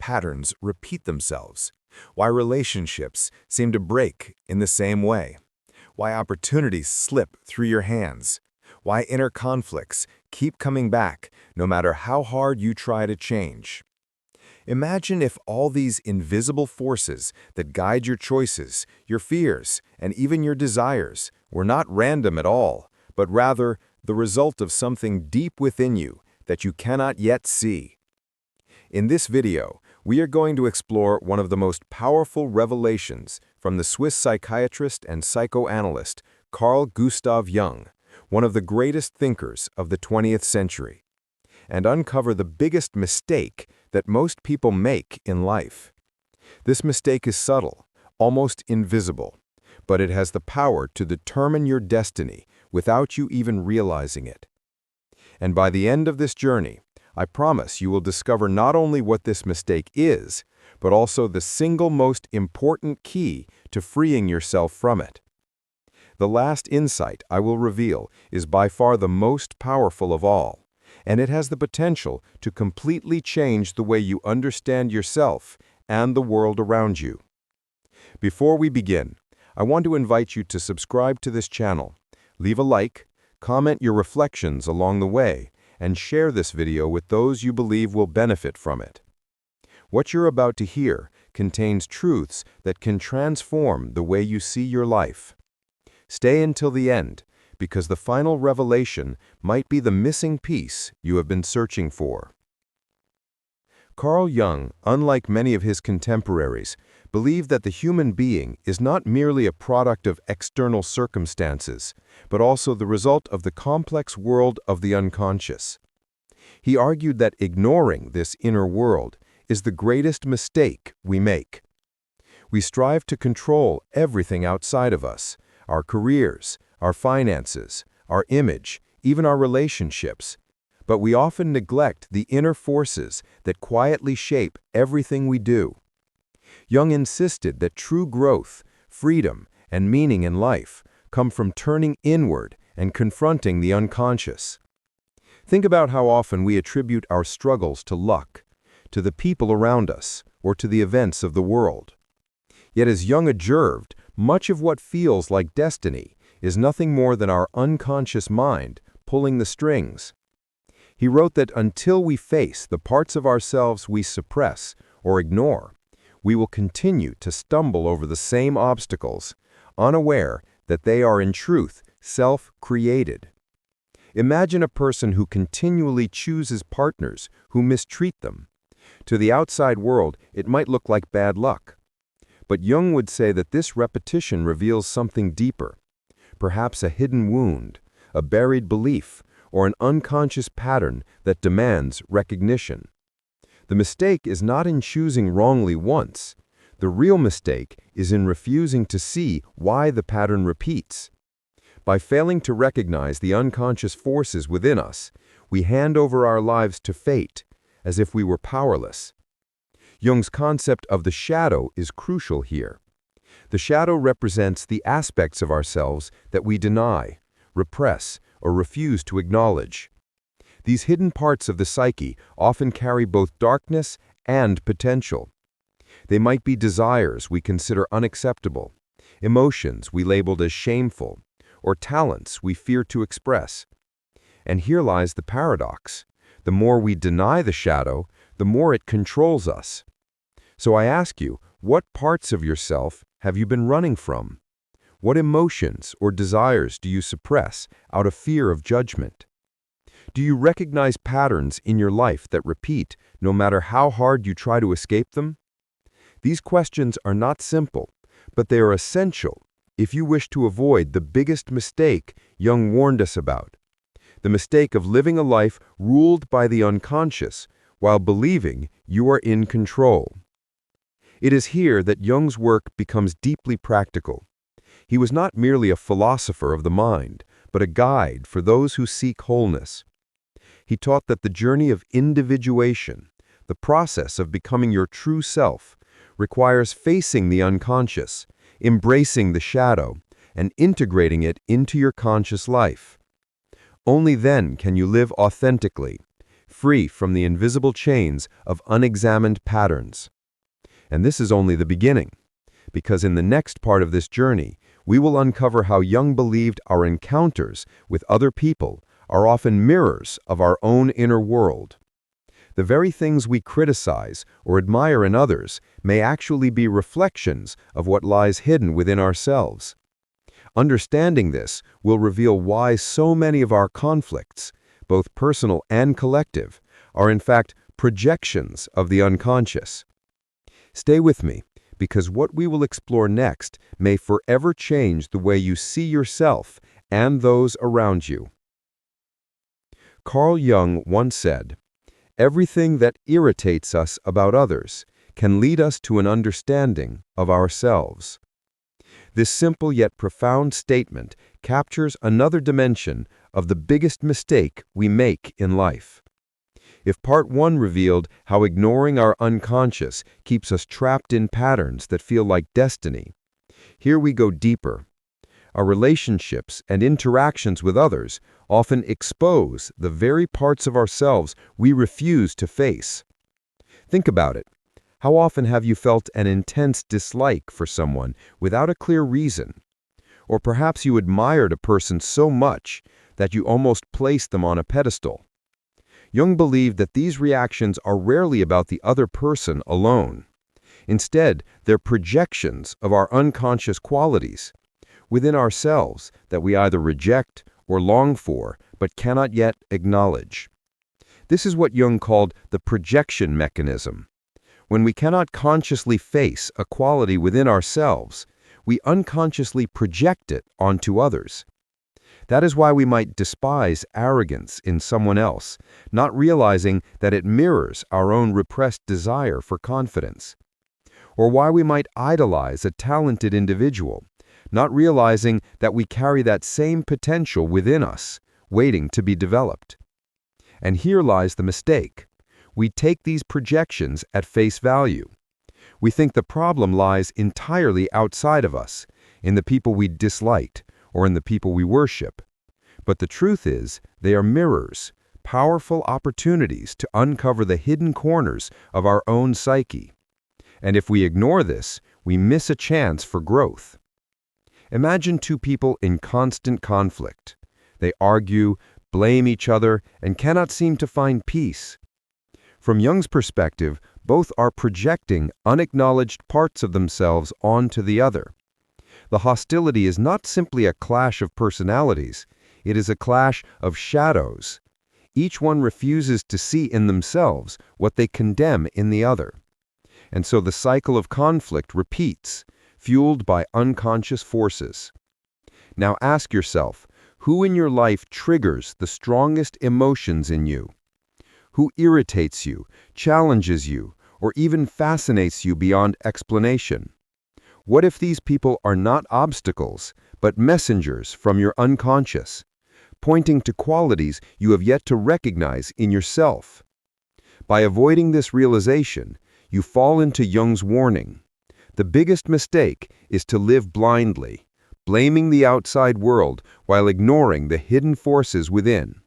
patterns repeat themselves, why relationships seem to break in the same way, why opportunities slip through your hands, why inner conflicts keep coming back no matter how hard you try to change. Imagine if all these invisible forces that guide your choices, your fears, and even your desires were not random at all, but rather the result of something deep within you that you cannot yet see. In this video, we are going to explore one of the most powerful revelations from the Swiss psychiatrist and psychoanalyst Carl Gustav Jung, one of the greatest thinkers of the 20th century, and uncover the biggest mistake that most people make in life. This mistake is subtle, almost invisible, but it has the power to determine your destiny without you even realizing it. And by the end of this journey, I promise you will discover not only what this mistake is, but also the single most important key to freeing yourself from it. The last insight I will reveal is by far the most powerful of all, and it has the potential to completely change the way you understand yourself and the world around you. Before we begin, I want to invite you to subscribe to this channel, leave a like, comment your reflections along the way, and share this video with those you believe will benefit from it. What you're about to hear contains truths that can transform the way you see your life. Stay until the end, because the final revelation might be the missing piece you have been searching for. Carl Jung, unlike many of his contemporaries, believed that the human being is not merely a product of external circumstances, but also the result of the complex world of the unconscious. He argued that ignoring this inner world is the greatest mistake we make. We strive to control everything outside of us, our careers, our finances, our image, even our relationships, but we often neglect the inner forces that quietly shape everything we do. Jung insisted that true growth, freedom, and meaning in life come from turning inward and confronting the unconscious. Think about how often we attribute our struggles to luck, to the people around us, or to the events of the world. Yet as Jung observed, much of what feels like destiny is nothing more than our unconscious mind pulling the strings. He wrote that until we face the parts of ourselves we suppress or ignore, we will continue to stumble over the same obstacles, unaware that they are in truth self-created. Imagine a person who continually chooses partners who mistreat them. To the outside world, it might look like bad luck. But Jung would say that this repetition reveals something deeper, perhaps a hidden wound, a buried belief, or an unconscious pattern that demands recognition. The mistake is not in choosing wrongly once. The real mistake is in refusing to see why the pattern repeats. By failing to recognize the unconscious forces within us, we hand over our lives to fate, as if we were powerless. Jung's concept of the shadow is crucial here. The shadow represents the aspects of ourselves that we deny, repress, or refuse to acknowledge. These hidden parts of the psyche often carry both darkness and potential. They might be desires we consider unacceptable, emotions we labeled as shameful, or talents we fear to express. And here lies the paradox. The more we deny the shadow, the more it controls us. So I ask you, what parts of yourself have you been running from? What emotions or desires do you suppress out of fear of judgment? Do you recognize patterns in your life that repeat no matter how hard you try to escape them? These questions are not simple, but they are essential if you wish to avoid the biggest mistake Jung warned us about, the mistake of living a life ruled by the unconscious while believing you are in control. It is here that Jung's work becomes deeply practical. He was not merely a philosopher of the mind, but a guide for those who seek wholeness. He taught that the journey of individuation, the process of becoming your true self, requires facing the unconscious, embracing the shadow, and integrating it into your conscious life. Only then can you live authentically, free from the invisible chains of unexamined patterns. And this is only the beginning, because in the next part of this journey, we will uncover how Jung believed our encounters with other people are often mirrors of our own inner world. The very things we criticize or admire in others may actually be reflections of what lies hidden within ourselves. Understanding this will reveal why so many of our conflicts, both personal and collective, are in fact projections of the unconscious. Stay with me, because what we will explore next may forever change the way you see yourself and those around you. Carl Jung once said, "Everything that irritates us about others can lead us to an understanding of ourselves." This simple yet profound statement captures another dimension of the biggest mistake we make in life. If part 1 revealed how ignoring our unconscious keeps us trapped in patterns that feel like destiny, here we go deeper. Our relationships and interactions with others often expose the very parts of ourselves we refuse to face. Think about it. How often have you felt an intense dislike for someone without a clear reason? Or perhaps you admired a person so much that you almost placed them on a pedestal. Jung believed that these reactions are rarely about the other person alone. Instead, they're projections of our unconscious qualities within ourselves that we either reject or long for but cannot yet acknowledge. This is what Jung called the projection mechanism. When we cannot consciously face a quality within ourselves, we unconsciously project it onto others. That is why we might despise arrogance in someone else, not realizing that it mirrors our own repressed desire for confidence. Or why we might idolize a talented individual, not realizing that we carry that same potential within us, waiting to be developed. And here lies the mistake. We take these projections at face value. We think the problem lies entirely outside of us, in the people we disliked, or in the people we worship. But the truth is, they are mirrors, powerful opportunities to uncover the hidden corners of our own psyche. And if we ignore this, we miss a chance for growth. Imagine two people in constant conflict. They argue, blame each other, and cannot seem to find peace. From Jung's perspective, both are projecting unacknowledged parts of themselves onto the other. The hostility is not simply a clash of personalities, it is a clash of shadows. Each one refuses to see in themselves what they condemn in the other. And so the cycle of conflict repeats, fueled by unconscious forces. Now ask yourself, who in your life triggers the strongest emotions in you? Who irritates you, challenges you, or even fascinates you beyond explanation? What if these people are not obstacles, but messengers from your unconscious, pointing to qualities you have yet to recognize in yourself? By avoiding this realization, you fall into Jung's warning. The biggest mistake is to live blindly, blaming the outside world while ignoring the hidden forces within.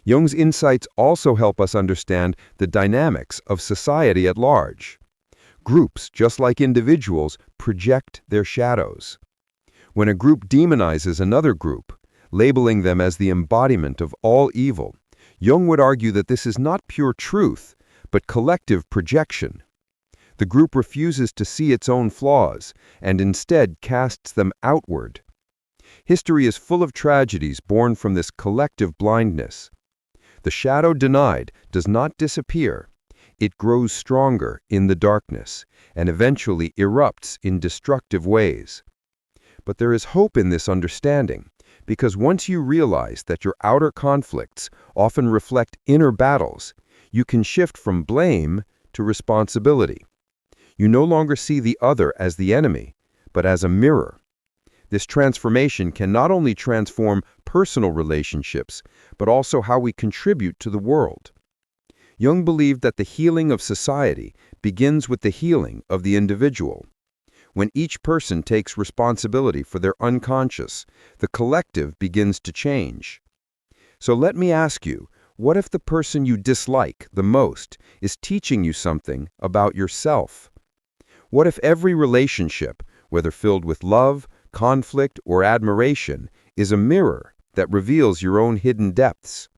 Jung's insights also help us understand the dynamics of society at large. Groups, just like individuals, project their shadows. When a group demonizes another group, labeling them as the embodiment of all evil, Jung would argue that this is not pure truth, but collective projection. The group refuses to see its own flaws and instead casts them outward. History is full of tragedies born from this collective blindness. The shadow denied does not disappear. It grows stronger in the darkness and eventually erupts in destructive ways. But there is hope in this understanding, because once you realize that your outer conflicts often reflect inner battles, you can shift from blame to responsibility. You no longer see the other as the enemy, but as a mirror. This transformation can not only transform personal relationships, but also how we contribute to the world. Jung believed that the healing of society begins with the healing of the individual. When each person takes responsibility for their unconscious, the collective begins to change. So let me ask you, What if the person you dislike the most is teaching you something about yourself? What if every relationship, whether filled with love, conflict, or admiration, is a mirror that reveals your own hidden depths?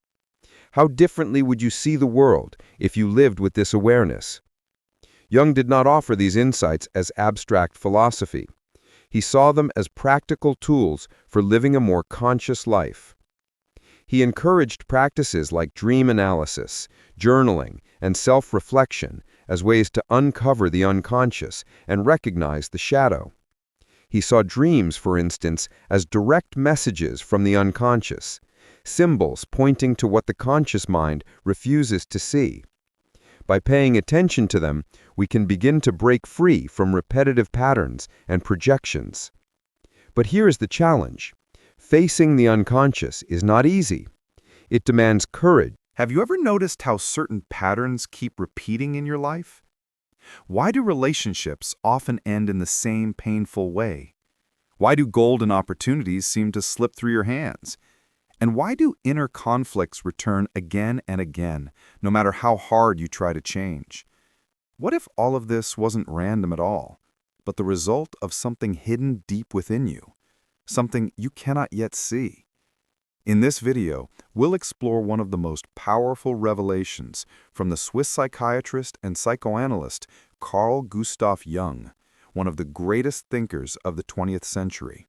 How differently would you see the world if you lived with this awareness? Jung did not offer these insights as abstract philosophy. He saw them as practical tools for living a more conscious life. He encouraged practices like dream analysis, journaling, and self-reflection as ways to uncover the unconscious and recognize the shadow. He saw dreams, for instance, as direct messages from the unconscious, symbols pointing to what the conscious mind refuses to see. By paying attention to them, we can begin to break free from repetitive patterns and projections. But here is the challenge. Facing the unconscious is not easy. It demands courage. Have you ever noticed how certain patterns keep repeating in your life? Why do relationships often end in the same painful way? Why do golden opportunities seem to slip through your hands? And why do inner conflicts return again and again, no matter how hard you try to change? What if all of this wasn't random at all, but the result of something hidden deep within you, something you cannot yet see? In this video, we'll explore one of the most powerful revelations from the Swiss psychiatrist and psychoanalyst Carl Gustav Jung, one of the greatest thinkers of the 20th century.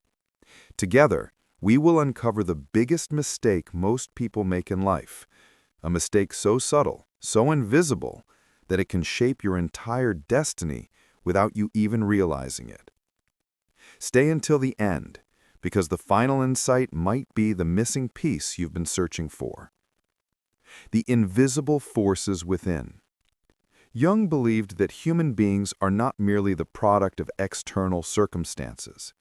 Together, we will uncover the biggest mistake most people make in life, a mistake so subtle, so invisible, that it can shape your entire destiny without you even realizing it. Stay until the end, because the final insight might be the missing piece you've been searching for. The invisible forces within. Jung believed that human beings are not merely the product of external circumstances.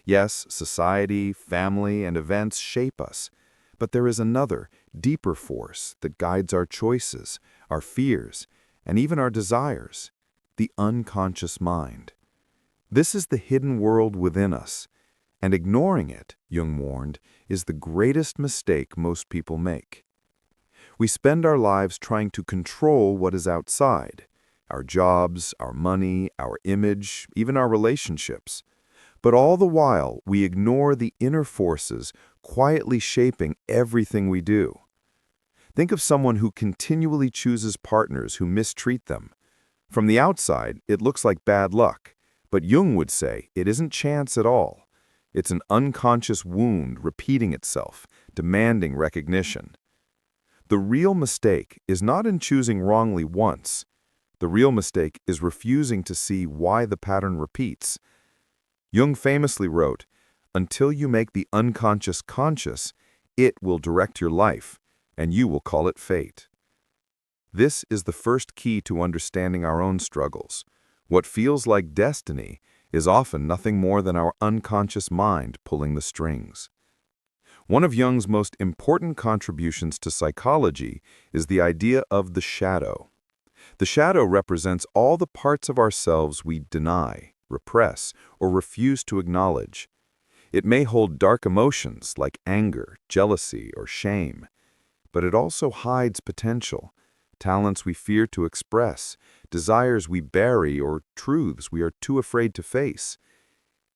Yes, society, family, and events shape us, but there is another, deeper force that guides our choices, our fears, and even our desires, the unconscious mind. This is the hidden world within us, and ignoring it, Jung warned, is the greatest mistake most people make. We spend our lives trying to control what is outside, our jobs, our money, our image, even our relationships. But all the while, we ignore the inner forces quietly shaping everything we do. Think of someone who continually chooses partners who mistreat them. From the outside, it looks like bad luck, but Jung would say it isn't chance at all. It's an unconscious wound repeating itself, demanding recognition. The real mistake is not in choosing wrongly once. The real mistake is refusing to see why the pattern repeats. Jung famously wrote, "Until you make the unconscious conscious, it will direct your life, and you will call it fate." This is the first key to understanding our own struggles. What feels like destiny is often nothing more than our unconscious mind pulling the strings. One of Jung's most important contributions to psychology is the idea of the shadow. The shadow represents all the parts of ourselves we deny, repress, or refuse to acknowledge. It may hold dark emotions like anger, jealousy, or shame, but it also hides potential, talents we fear to express, desires we bury, or truths we are too afraid to face.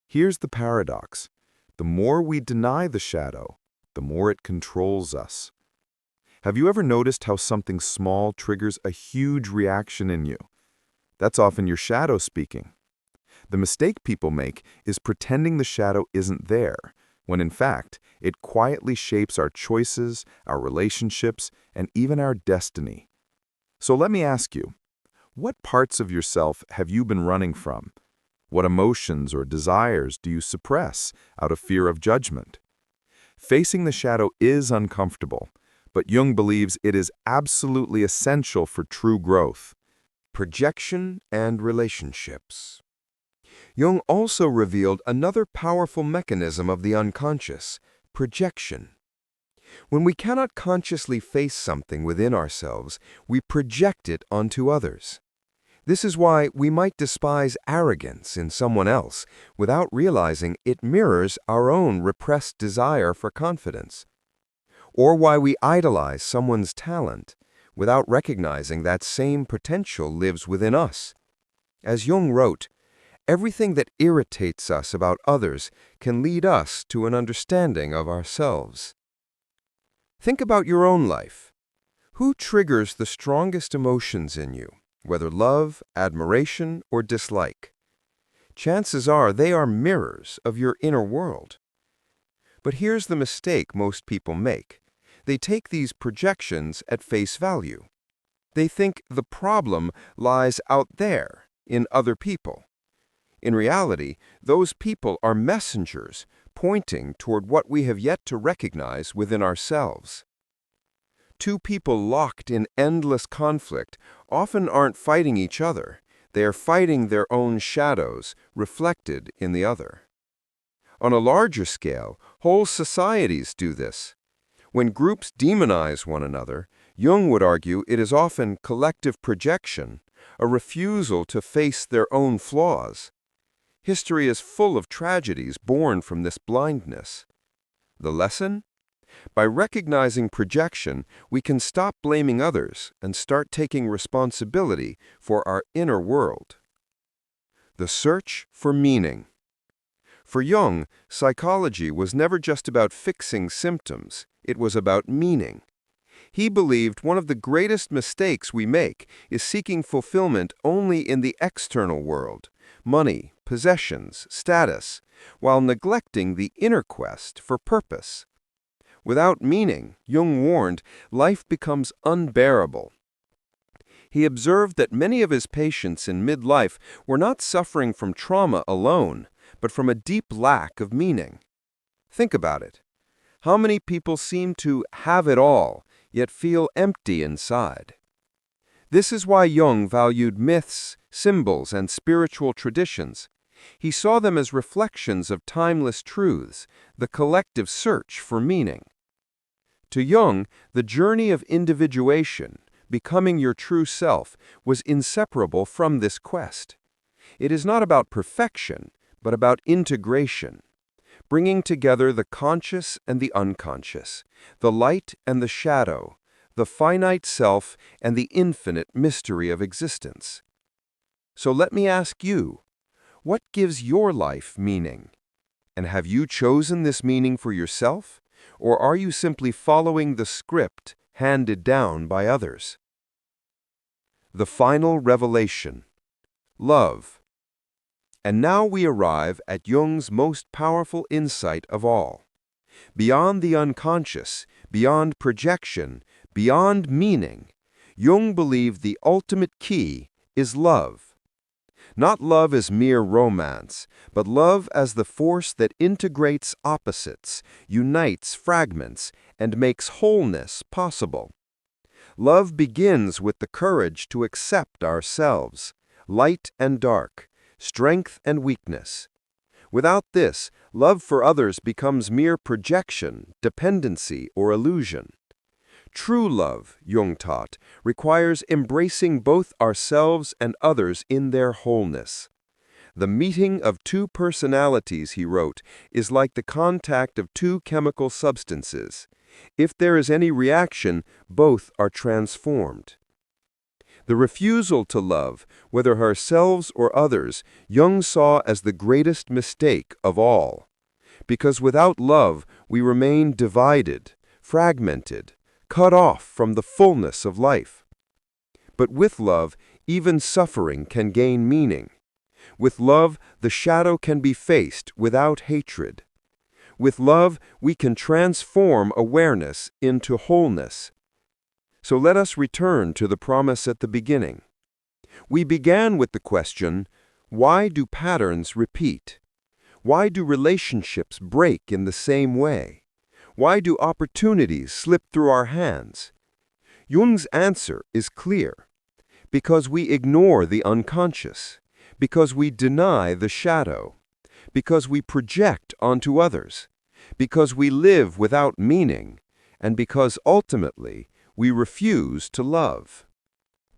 Here's the paradox. The more we deny the shadow, the more it controls us. Have you ever noticed how something small triggers a huge reaction in you? That's often your shadow speaking. The mistake people make is pretending the shadow isn't there, when in fact, it quietly shapes our choices, our relationships, and even our destiny. So let me ask you, what parts of yourself have you been running from? What emotions or desires do you suppress out of fear of judgment? Facing the shadow is uncomfortable, but Jung believes it is absolutely essential for true growth. Projection and relationships. Jung also revealed another powerful mechanism of the unconscious, projection. When we cannot consciously face something within ourselves, we project it onto others. This is why we might despise arrogance in someone else without realizing it mirrors our own repressed desire for confidence. or why we idolize someone's talent without recognizing that same potential lives within us. As Jung wrote, everything that irritates us about others can lead us to an understanding of ourselves. Think about your own life. Who triggers the strongest emotions in you, whether love, admiration, or dislike? Chances are they are mirrors of your inner world. But here's the mistake most people make. They take these projections at face value. They think the problem lies out there, in other people. In reality, those people are messengers pointing toward what we have yet to recognize within ourselves. Two people locked in endless conflict often aren't fighting each other. They are fighting their own shadows reflected in the other. On a larger scale, whole societies do this. When groups demonize one another, Jung would argue it is often collective projection, a refusal to face their own flaws. History is full of tragedies born from this blindness. The lesson? By recognizing projection, we can stop blaming others and start taking responsibility for our inner world. The search for meaning. For Jung, psychology was never just about fixing symptoms, it was about meaning. He believed one of the greatest mistakes we make is seeking fulfillment only in the external world, money, possessions, status, while neglecting the inner quest for purpose. Without meaning, Jung warned, life becomes unbearable. He observed that many of his patients in midlife were not suffering from trauma alone, but from a deep lack of meaning. Think about it. How many people seem to have it all, yet feel empty inside? This is why Jung valued myths, symbols, and spiritual traditions. He saw them as reflections of timeless truths, the collective search for meaning. To Jung, the journey of individuation, becoming your true self, was inseparable from this quest. It is not about perfection, but about integration, bringing together the conscious and the unconscious, the light and the shadow, the finite self and the infinite mystery of existence. So let me ask you, what gives your life meaning? And have you chosen this meaning for yourself? Or are you simply following the script handed down by others? The final revelation. Love. And now we arrive at Jung's most powerful insight of all. Beyond the unconscious, beyond projection, beyond meaning, Jung believed the ultimate key is love. Not love as mere romance, but love as the force that integrates opposites, unites fragments, and makes wholeness possible. Love begins with the courage to accept ourselves, light and dark, strength and weakness. Without this, love for others becomes mere projection, dependency, or illusion. True love, Jung taught, requires embracing both ourselves and others in their wholeness. The meeting of two personalities, he wrote, is like the contact of two chemical substances. If there is any reaction, both are transformed. The refusal to love, whether ourselves or others, Jung saw as the greatest mistake of all. Because without love, we remain divided, fragmented, cut off from the fullness of life. But with love, even suffering can gain meaning. With love, the shadow can be faced without hatred. With love, we can transform awareness into wholeness. So let us return to the promise at the beginning. We began with the question, why do patterns repeat? Why do relationships break in the same way? Why do opportunities slip through our hands? Jung's answer is clear. Because we ignore the unconscious, because we deny the shadow, because we project onto others, because we live without meaning, and because ultimately we refuse to love.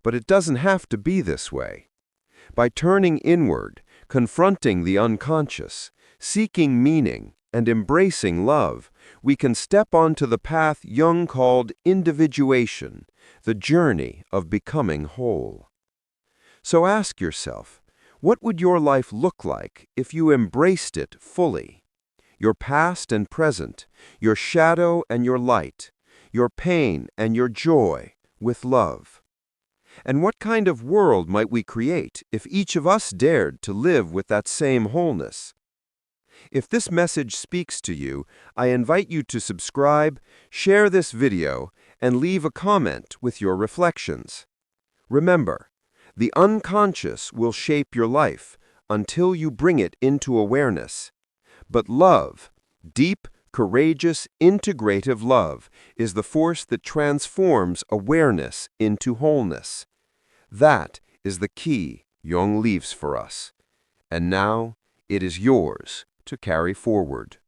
But it doesn't have to be this way. By turning inward, confronting the unconscious, seeking meaning, and embracing love, we can step onto the path Jung called individuation, the journey of becoming whole. So ask yourself, what would your life look like if you embraced it fully? Your past and present, your shadow and your light, your pain and your joy with love. And what kind of world might we create if each of us dared to live with that same wholeness? If this message speaks to you, I invite you to subscribe, share this video, and leave a comment with your reflections. Remember, the unconscious will shape your life until you bring it into awareness. But love, deep, courageous, integrative love, is the force that transforms awareness into wholeness. That is the key Jung leaves for us. And now it is yours to carry forward.